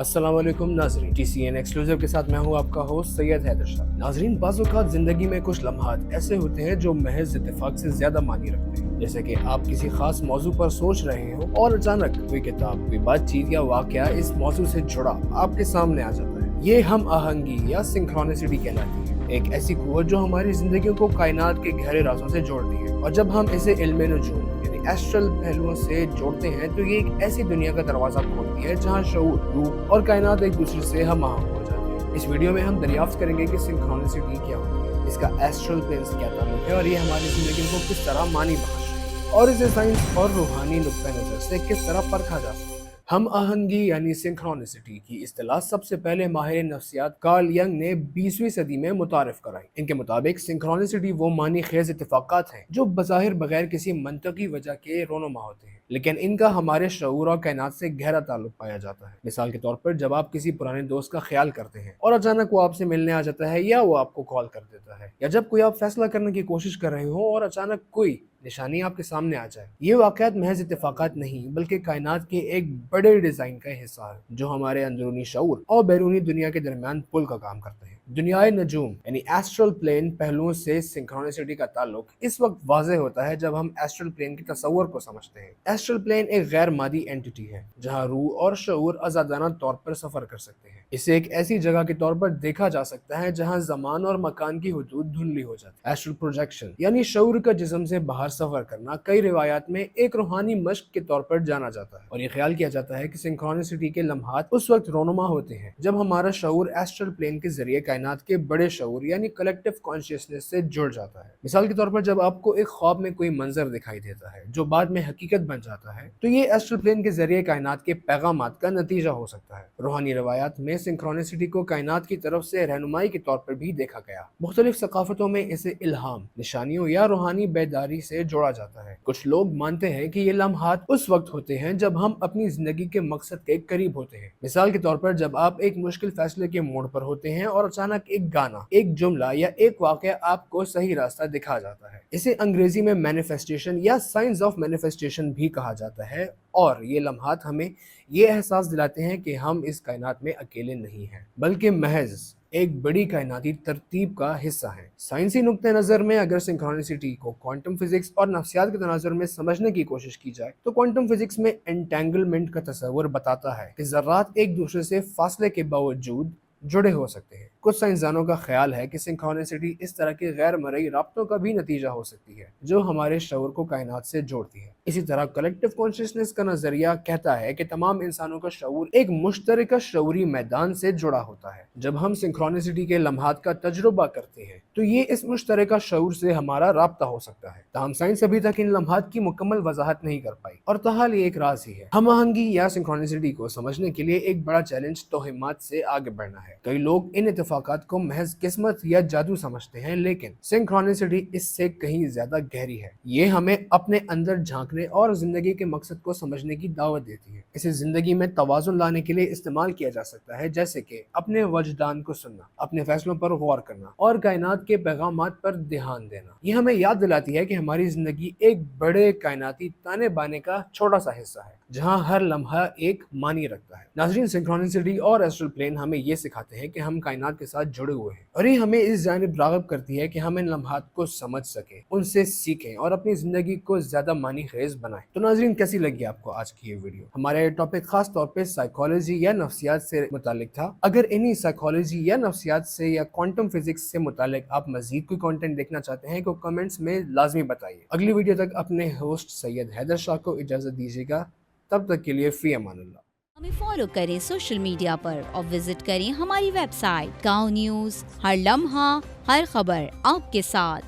अस्सलाम वालेकुम नाजरीन, TCN एक्सक्लूसिव के साथ मैं हूं आपका होस्ट सैयद हैदर शाह। नाजरीन, बाज़ औक़ात ज़िंदगी में कुछ लम्हात ऐसे होते हैं जो महज इत्तेफाक से ज़्यादा मानी रखते हैं। जैसे कि आप किसी खास मौजू पर सोच रहे हो और अचानक कोई किताब, कोई बातचीत या वाक़या इस मौजू से जुड़ा आपके सामने आ जाता है। ये हम आहंगी या सिंक्रोनिसिटी कहलाती है, एक ऐसी कुव्वत जो हमारी जिंदगियों को कायनात के गहरे राज़ों से जोड़ती है। और जब हम इसे इल्म नजूम एस्ट्रल पहलुओं से जोड़ते हैं तो ये एक ऐसी दुनिया का दरवाजा खोलती है जहां शऊर, रूह और कायनात एक दूसरे से हम आहंग हो जाते हैं। इस वीडियो में हम दरियाफ्त करेंगे कि सिंक्रोनिसिटी क्या होती है, इसका एस्ट्रल प्लेन से क्या ताल्लुक है और ये हमारी जिंदगी को किस तरह मानी बख्श है और इसे साइंस और रूहानी नुक्ता नजर से किस तरह परखा जा सकता है। हम आहंगी यानी सिंक्रोनिसिटी की इस्तिलाह सबसे पहले माहिर नफ्सियात कार्ल यंग ने 20वीं सदी में मुतारिफ कराई। इनके मुताबिक सिंक्रोनिसिटी वो मानी खेज इत्तेफाकात हैं जो बज़ाहिर बगैर किसी मंतकी वजह के रोनुमा होते हैं, लेकिन इनका हमारे शऊर और कायनात से गहरा ताल्लुक पाया जाता है। मिसाल के तौर पर जब आप किसी पुराने दोस्त का ख्याल करते हैं और अचानक वो आपसे मिलने आ जाता है या वो आपको कॉल कर देता है, या जब कोई आप फैसला करने की कोशिश कर रहे हो और अचानक कोई निशानी आपके सामने आ जाए। ये वाक़यात महज इत्तेफाकात नहीं बल्कि कायनात के एक बड़े डिज़ाइन का हिस्सा है जो हमारे अंदरूनी शऊर और बैरूनी दुनिया के दरमियान पुल का काम करते हैं। दुनियाए नजूम यानी एस्ट्रल प्लेन पहलुओं से सिंक्रोनिसिटी का ताल्लुक इस वक्त वाज़ेह होता है जब हम एस्ट्रल प्लेन के तस्वुर को समझते हैं। एस्ट्रल प्लेन एक गैर मादी एंटिटी है जहाँ रूह और शऊर आज़ादाना तौर पर सफ़र कर सकते हैं। इसे एक ऐसी जगह के तौर पर देखा जा सकता है जहाँ ज़मान और मकान की हुदूद धुंधली हो जाती है। एस्ट्रल प्रोजेक्शन यानी शऊर का जिस्म से बाहर सफर करना कई रिवायात में एक रूहानी मश्क के तौर पर जाना जाता है और ये ख्याल किया जाता है कि सिंक्रोनिसिटी के लम्हात उस वक्त रोनुमा होते हैं जब हमारा शऊर एस्ट्रल प्लेन के जरिए कायनात के बड़े शऊर यानी कलेक्टिव कॉन्शियसनेस से जुड़ जाता है। मिसाल के तौर पर जब आपको एक ख्वाब में कोई मंजर दिखाई देता है जो बाद में हकीकत बन जाता है तो ये एस्ट्रल प्लेन के जरिए कायनात के पैगामात का नतीजा हो सकता है। रूहानी रिवायात में सिंक्रोनिसिटी को कायनात की तरफ से रहनुमाई के तौर पर भी देखा गया। मुख्तलिफ सकाफतों में इसे इल्हाम, निशानियों या रूहानी बेदारी से जोड़ा जाता है। कुछ लोग मानते हैं कि ये लम्हात उस वक्त होते हैं जब हम अपनी जिंदगी के मकसद के करीब होते हैं। मिसाल के तौर पर जब आप एक मुश्किल फैसले के मोड़ पर होते हैं और अचानक एक गाना, एक जुमला या एक वाक़या आपको सही रास्ता दिखा जाता है। इसे अंग्रेजी में मैनिफेस्टेशन या साइंस ऑफ मैनिफेस्टेशन भी कहा जाता है और ये लम्हात हमें ये एहसास दिलाते हैं कि हम इस कायनात में अकेले नहीं हैं बल्कि महज एक बड़ी कायनाती तरतीब का हिस्सा है। साइंसी नुक्ते नज़र में अगर सिंक्रोनिसिटी को क्वांटम फिजिक्स और नफ्सियात के तनाजुर में समझने की कोशिश की जाए तो क्वांटम फिजिक्स में एंटेंगलमेंट का तस्वर बताता है कि ज़र्रात एक दूसरे से फासले के बावजूद जुड़े हो सकते हैं। कुछ साइंसदानों का ख्याल है कि सिंक्रोनिसिटी इस तरह के गैर मरई राब्तों का भी नतीजा हो सकती है जो हमारे शऊर को कायनात से जोड़ती है। इसी तरह कलेक्टिव कॉन्शियसनेस का नजरिया कहता है कि तमाम इंसानों का शऊर एक मुश्तरका शऊरी मैदान से जुड़ा होता है। जब हम सिंक्रोनिसिटी के लम्हात का तजुर्बा करते हैं तो ये इस मुश्तरका शऊर से हमारा राब्ता हो सकता है। ताहम साइंस अभी तक इन लम्हात की मुकम्मल वजाहत नहीं कर पाई और ताहाल ये एक राज ही है। हम आहंगी या सिंक्रोनिसिटी को समझने के लिए एक बड़ा चैलेंज तोहिमात से आगे बढ़ना है। कई लोग इन इत्तेफाकात को महज किस्मत या जादू समझते हैं, लेकिन सिंक्रोनिसिटी इससे कहीं ज्यादा गहरी है। ये हमें अपने अंदर झांकने और जिंदगी के मकसद को समझने की दावत देती है। इसे जिंदगी में तवाज़ुन लाने के लिए इस्तेमाल किया जा सकता है, जैसे कि अपने वजदान को सुनना, अपने फैसलों पर गौर करना और कायनात के पैगामात पर ध्यान देना। ये हमें याद दिलाती है कि हमारी जिंदगी एक बड़े कायनाती ताने बाने का छोटा सा हिस्सा है जहाँ हर लम्हा एक मानी रखता है। नाज़रीन, सिंक्रोनिसिटी और एस्ट्रल प्लेन हमें ये सिखाते हैं कि हम कायनात के साथ जुड़े हुए हैं और ये हमें इस जानिब राग़िब करती है कि हम इन लम्हात को समझ सकें, उनसे सीखें और अपनी ज़िंदगी को ज़्यादा मानी खेज बनाएं। तो नाज़रीन, कैसी लगी आपको आज की ये वीडियो? हमारा ये टॉपिक खास तौर पे साइकोलॉजी या नफ्सियात से मुतालिक था। अगर इन्हीं साइकोलॉजी या नफ्सियात से या क्वांटम फिजिक्स से मुतालिक आप मज़ीद कोई कंटेंट देखना चाहते हैं तो कमेंट्स में लाजमी बताइए। अगली वीडियो तक अपने होस्ट सैयद हैदर शाह को इजाज़त दीजिएगा। तब तक के लिए फ़ी अमानुल्लाह। हमें फॉलो करें सोशल मीडिया पर और विजिट करें हमारी वेबसाइट गाँव न्यूज़। हर लम्हा हर खबर आपके साथ।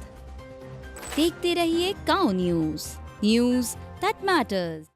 देखते रहिए गाँव न्यूज़ दैट मैटर्स।